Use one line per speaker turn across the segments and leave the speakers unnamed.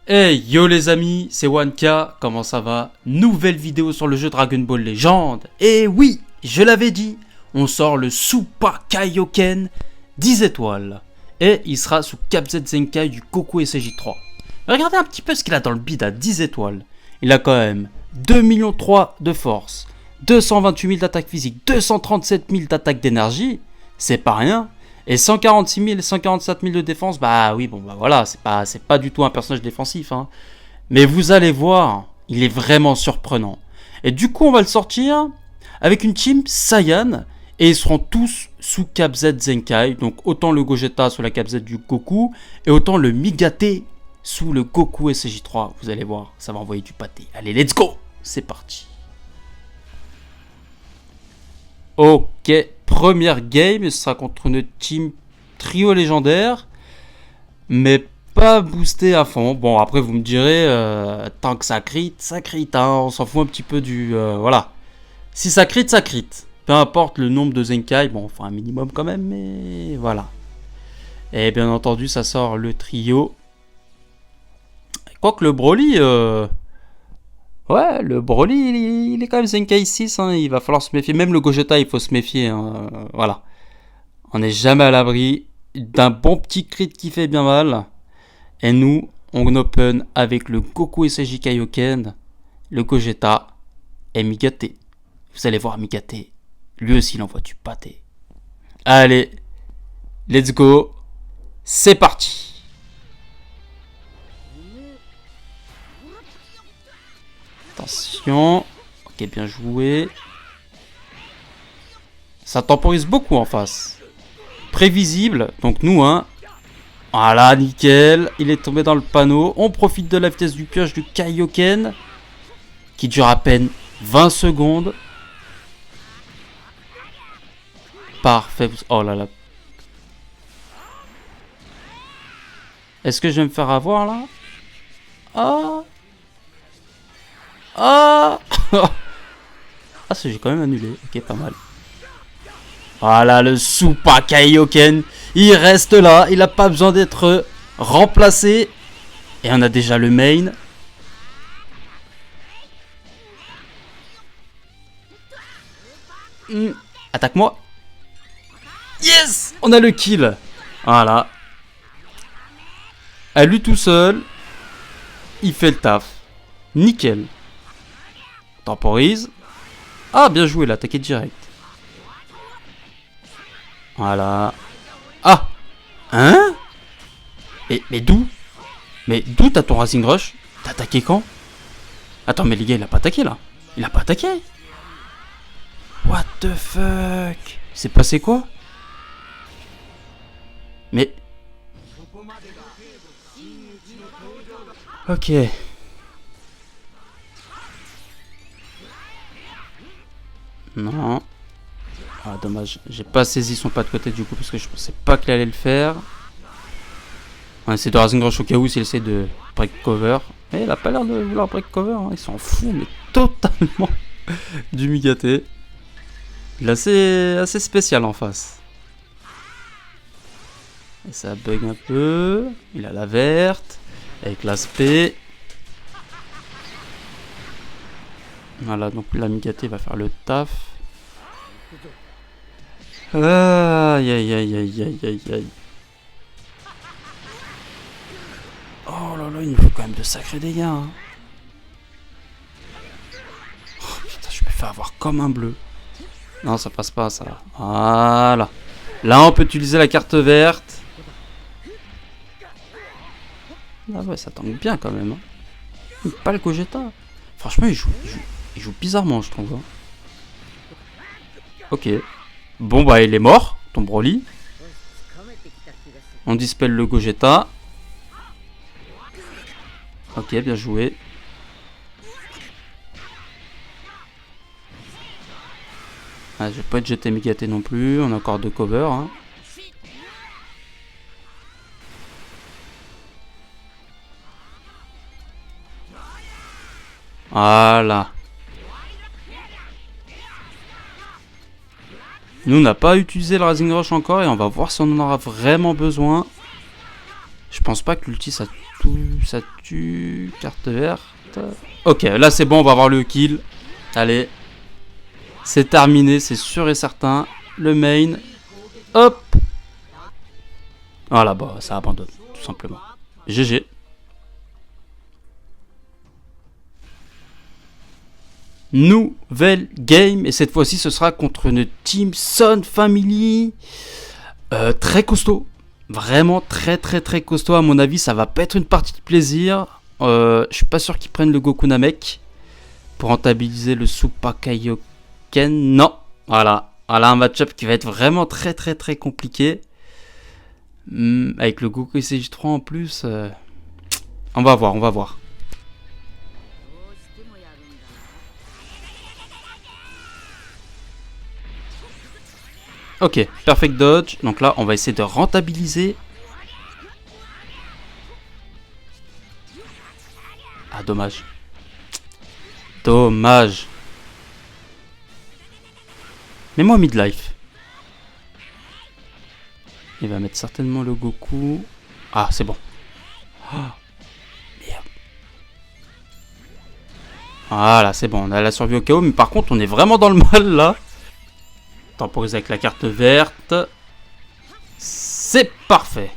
Hey yo les amis, c'est 1K, comment ça va? Nouvelle vidéo sur le jeu Dragon Ball Legend. Et oui, je l'avais dit, on sort le Super Kaioken 10 étoiles. Et il sera sous Cap Z Zenkai du Goku SJ3. Regardez un petit peu ce qu'il a dans le bid à 10 étoiles. Il a quand même 2,3 millions de force, 228 000 d'attaque physique, 237 000 d'attaque d'énergie. C'est pas rien. Et 146 000, 147 000 de défense, bah oui, bon bah voilà, c'est pas du tout un personnage défensif, hein. Mais vous allez voir, il est vraiment surprenant. Et du coup, on va le sortir avec une team Saiyan, et ils seront tous sous Cap Z Zenkai, donc autant le Gogeta sous la Cap Z du Goku, et autant le Migate sous le Goku SJ3. Vous allez voir, ça va envoyer du pâté. Allez, let's go! C'est parti. Ok, première game, ce sera contre une team trio légendaire, mais pas boosté à fond. Bon, après vous me direz, tant que ça crit, hein, on s'en fout un petit peu du... voilà. Si ça crit, ça crit. Peu importe le nombre de Zenkai, bon, enfin un minimum quand même, mais voilà. Et bien entendu, ça sort le trio. Quoique le Broly... Ouais, le Broly, il est quand même Zenkai 6, hein, il va falloir se méfier. Même le Gogeta, il faut se méfier, hein, voilà. On n'est jamais à l'abri d'un bon petit crit qui fait bien mal. Et nous, on open avec le Goku SJ Kaioken, le Gogeta et Migate. Vous allez voir Migate, lui aussi il envoie du pâté. Allez, let's go, c'est parti. Attention. Ok, bien joué. Ça temporise beaucoup en face. Prévisible. Donc nous, hein. Voilà, nickel. Il est tombé dans le panneau. On profite de la vitesse du pioche du Kaioken. Qui dure à peine 20 secondes. Parfait. Oh là là. Est-ce que je vais me faire avoir là? Ah. Ah. Ah, j'ai quand même annulé. Ok, pas mal. Voilà, le Super Kaioken. Il reste là. Il n'a pas besoin d'être remplacé. Et on a déjà le main. Attaque-moi. Yes. On a le kill. Voilà. À lui tout seul. Il fait le taf. Nickel. Temporise. Ah, bien joué, l'attaquer direct. Voilà. Ah. Hein? Mais d'où? Mais d'où t'as ton Racing Rush? T'as attaqué quand? Attends, mais les gars, il a pas attaqué là. Il a pas attaqué. What the fuck? C'est passé quoi? Mais... Ok. Non. Ah, dommage. J'ai pas saisi son pas de côté du coup parce que je pensais pas qu'il allait le faire. On essaie de Racing Rush au cas où s'il essaie de break cover. Et il a pas l'air de vouloir break cover. Hein. Il s'en fout, mais totalement du Migate. Il est assez spécial en face. Et ça bug un peu. Il a la verte. Avec l'aspect. Voilà, donc la Migate va faire le taf. Aïe aïe aïe aïe aïe aïe aïe. Oh là là, il nous faut quand même de sacrés dégâts. Hein. Oh putain, je me fais avoir comme un bleu. Non, ça passe pas ça. Voilà. Là, on peut utiliser la carte verte. Ah ouais, ça tangue bien quand même. Hein. Pas le Gogeta. Franchement, il joue bizarrement, je trouve. Hein. Ok. Bon, bah, il est mort, ton Broly. On dispelle le Gogeta. Ok, bien joué. Ah, je vais pas être jeté Migate non plus. On a encore deux covers. Hein. Voilà. Nous, on n'a pas utilisé le Rising Rush encore et on va voir si on en aura vraiment besoin. Je pense pas que l'ulti ça tue. Carte verte. Ok, là c'est bon, on va avoir le kill. Allez. C'est terminé, c'est sûr et certain. Le main. Hop. Voilà, bah ça abandonne, tout simplement. GG. Nouvelle game. Et cette fois-ci, ce sera contre une team Sun Family. Très costaud. Vraiment très costaud. À mon avis, ça va pas être une partie de plaisir. Je suis pas sûr qu'ils prennent le Goku Namek pour rentabiliser le Super Kaioken. Non. Voilà, un match-up qui va être vraiment très compliqué. Avec le Goku SJ3 en plus. On va voir. Ok, perfect dodge. Donc là, on va essayer de rentabiliser. Ah, dommage. Mets-moi midlife. Il va mettre certainement le Goku. Ah, c'est bon. Oh, merde. Voilà, c'est bon. On a la survie au KO. Mais par contre, on est vraiment dans le mal là. Temporise avec la carte verte. C'est parfait.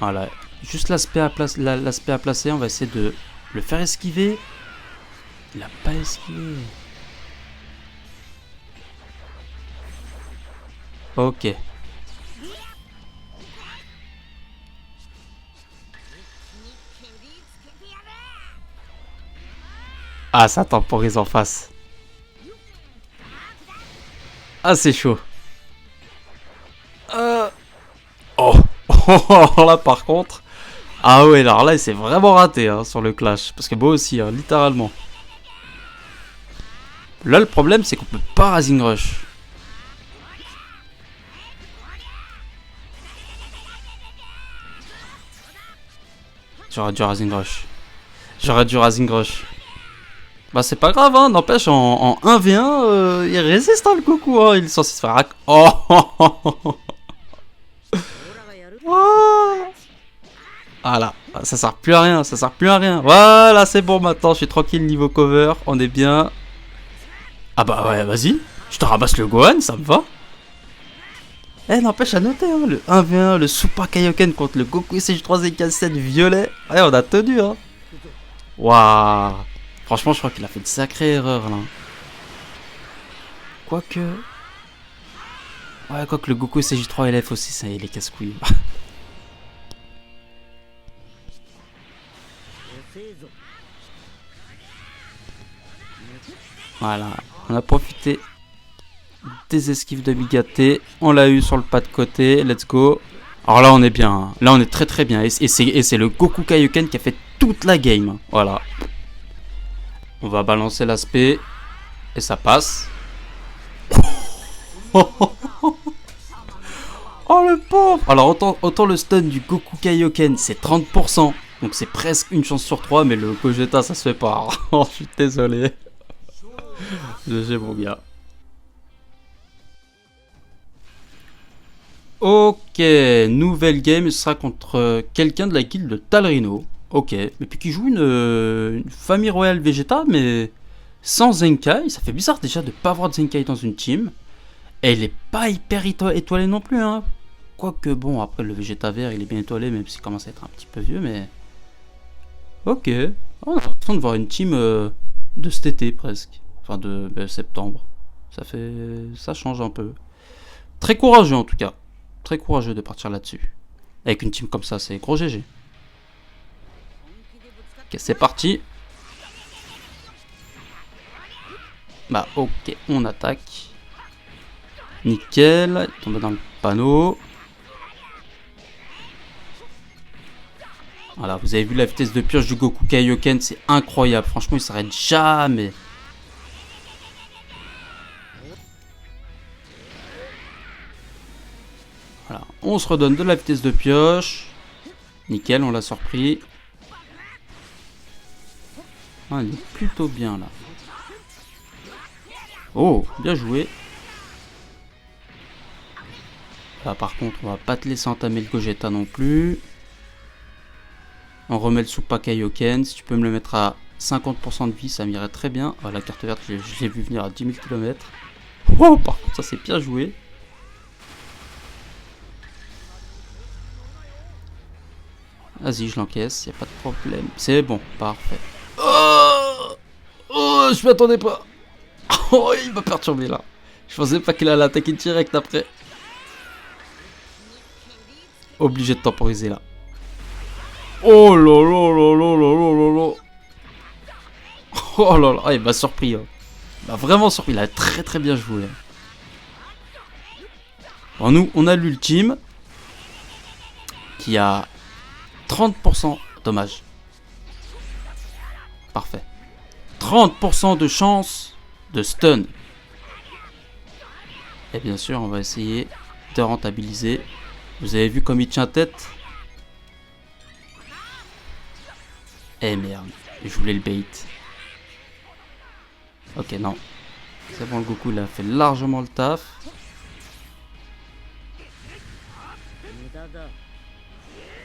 Voilà. Juste l'aspect à placer. On va essayer de le faire esquiver. Il a pas esquivé. Ok. Ah, ça temporise en face. Ah, c'est chaud. Oh. Là, par contre. Ah ouais, alors là, c'est vraiment raté hein, sur le clash. Parce que moi aussi, hein, littéralement. Là, le problème, c'est qu'on peut pas Rising Rush. J'aurais dû Rising Rush. Bah c'est pas grave, hein, n'empêche, en 1v1, il résiste hein, le Goku, hein, il est censé se faire hack. Oh. Voilà, ça sert plus à rien, Voilà, c'est bon maintenant, je suis tranquille niveau cover, on est bien. Ah bah ouais, vas-y, je te ramasse le Gohan, ça me va. N'empêche à noter, hein, le 1v1, le Super Kaioken contre le Goku SJ3 ZK7 violet. Ouais, on a tenu, hein. Waouh. Franchement, je crois qu'il a fait une sacrée erreur là. Quoique le Goku SJ3 LF aussi, ça il est casse-couilles. Voilà, on a profité des esquives de Migaté. On l'a eu sur le pas de côté, let's go. Alors là, on est bien. Hein. Là, on est très bien. Et c'est le Goku Kaioken qui a fait toute la game. Voilà. On va balancer l'aspect. Et ça passe. Oh le pauvre. Alors autant le stun du Goku Kaioken c'est 30%. Donc c'est presque une chance sur 3. Mais le Gogeta ça se fait pas. Oh je suis désolé. GG mon gars. Ok, nouvelle game, ce sera contre quelqu'un de la guilde de Talrino. Ok, mais puis qui joue une famille royale Vegeta, mais sans Zenkai. Ça fait bizarre déjà de pas avoir de Zenkai dans une team. Et il est pas hyper étoilé non plus, hein. Quoique bon, après le Vegeta vert, il est bien étoilé, même s'il commence à être un petit peu vieux, mais... Ok, on a l'impression de voir une team de cet été presque. Enfin de septembre. Ça change un peu. Très courageux en tout cas. Très courageux de partir là-dessus. Avec une team comme ça, c'est gros GG. Ok, c'est parti. Bah ok, on attaque. Nickel, il tombe dans le panneau. Voilà, vous avez vu la vitesse de pioche du Goku Kaioken, c'est incroyable. Franchement, il s'arrête jamais. Voilà, on se redonne de la vitesse de pioche. Nickel, on l'a surpris. Ah, il est plutôt bien là. Oh, bien joué. Là par contre on va pas te laisser entamer le Gogeta non plus. On remet le Super Kaioken. Si tu peux me le mettre à 50% de vie, ça m'irait très bien. Ah, la carte verte, je l'ai vu venir à 10 000 km. Oh, par contre ça c'est bien joué. Vas-y, je l'encaisse, y a pas de problème. C'est bon, parfait. Oh, je m'attendais pas. Oh, il m'a perturbé là. Je pensais pas qu'il allait attaquer direct après. Obligé de temporiser là. Oh là là là là là là là. Oh là là, il m'a surpris. Hein. Il m'a vraiment surpris. Il a très très bien joué. Bon, nous, on a l'ultime qui a 30% dommage. Parfait. 30% de chance de stun. Et bien sûr, on va essayer de rentabiliser. Vous avez vu comme il tient tête? Eh merde, je voulais le bait. Ok, non. C'est bon, le Goku, il a fait largement le taf.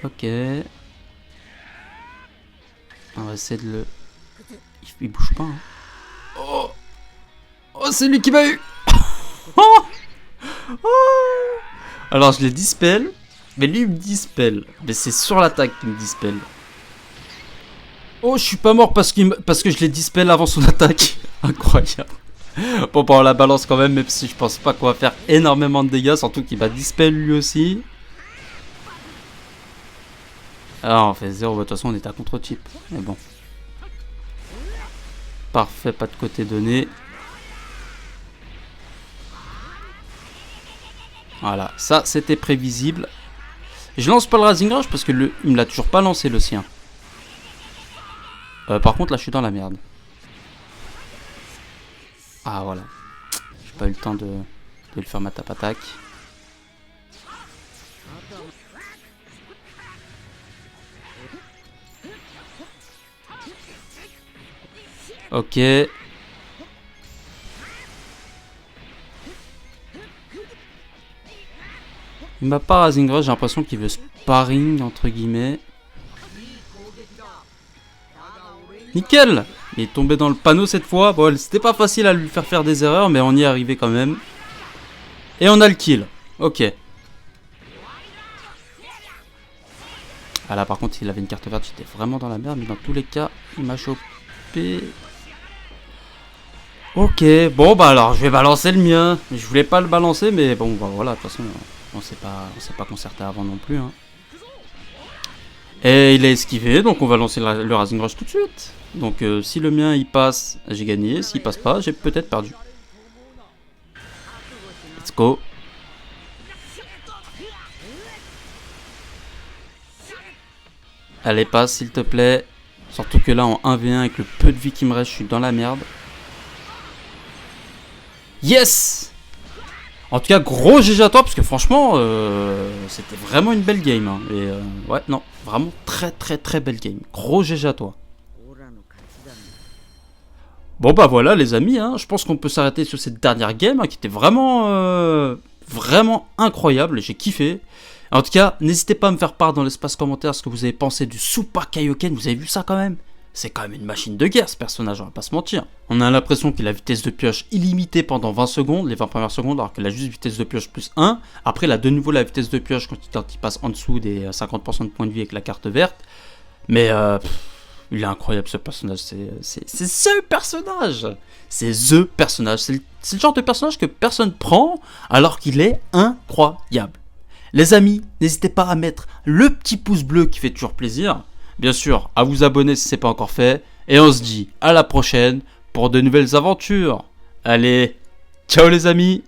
Ok. On va essayer de le... Il bouge pas. Hein. Oh, oh c'est lui qui m'a eu. Oh, oh. Alors, je l'ai dispel. Mais lui, il me dispel. Mais c'est sur l'attaque qu'il me dispel. Oh, je suis pas mort parce que je l'ai dispel avant son attaque. Incroyable. Bon, bah, on la balance quand même si je pense pas qu'on va faire énormément de dégâts. Surtout qu'il va dispel lui aussi. Alors, on fait 0. De toute façon, on est à contre-type. Mais bon. Parfait, pas de côté donné. Voilà, ça c'était prévisible. Je lance pas le Rising Rush parce que il me l'a toujours pas lancé le sien. Par contre là je suis dans la merde. Ah voilà. J'ai pas eu le temps de le faire ma tape attaque. Ok. Il m'a pas Rising Rush, j'ai l'impression qu'il veut sparring entre guillemets. Nickel! Il est tombé dans le panneau cette fois. Bon, c'était pas facile à lui faire des erreurs, mais on y est arrivé quand même. Et on a le kill. Ok. Ah là par contre, s'il avait une carte verte, j'étais vraiment dans la merde, mais dans tous les cas, il m'a chopé. Ok, bon bah alors je vais balancer le mien. Je voulais pas le balancer, mais bon bah voilà, de toute façon on s'est pas concerté avant non plus. Hein. Et il a esquivé, donc on va lancer le Rising Rush tout de suite. Donc si le mien il passe, j'ai gagné. S'il passe pas, j'ai peut-être perdu. Let's go. Allez, passe s'il te plaît. Surtout que là en 1v1 avec le peu de vie qui me reste, je suis dans la merde. Yes! En tout cas, gros GG à toi, parce que franchement, c'était vraiment une belle game. Hein. Et ouais, non, vraiment très très très belle game. Gros GG à toi. Bon bah voilà les amis, hein, je pense qu'on peut s'arrêter sur cette dernière game hein, qui était vraiment, vraiment incroyable. J'ai kiffé. En tout cas, n'hésitez pas à me faire part dans l'espace commentaire ce que vous avez pensé du Super Kaioken. Vous avez vu ça quand même? C'est quand même une machine de guerre ce personnage, on va pas se mentir. On a l'impression qu'il a vitesse de pioche illimitée pendant 20 secondes, les 20 premières secondes, alors qu'il a juste vitesse de pioche plus 1. Après, il a de nouveau la vitesse de pioche quand il passe en dessous des 50% de points de vie avec la carte verte. Mais il est incroyable ce personnage, c'est ce personnage. C'est THE personnage, c'est le genre de personnage que personne prend alors qu'il est incroyable. Les amis, n'hésitez pas à mettre le petit pouce bleu qui fait toujours plaisir. Bien sûr, à vous abonner si ce n'est pas encore fait. Et on se dit à la prochaine pour de nouvelles aventures. Allez, ciao les amis!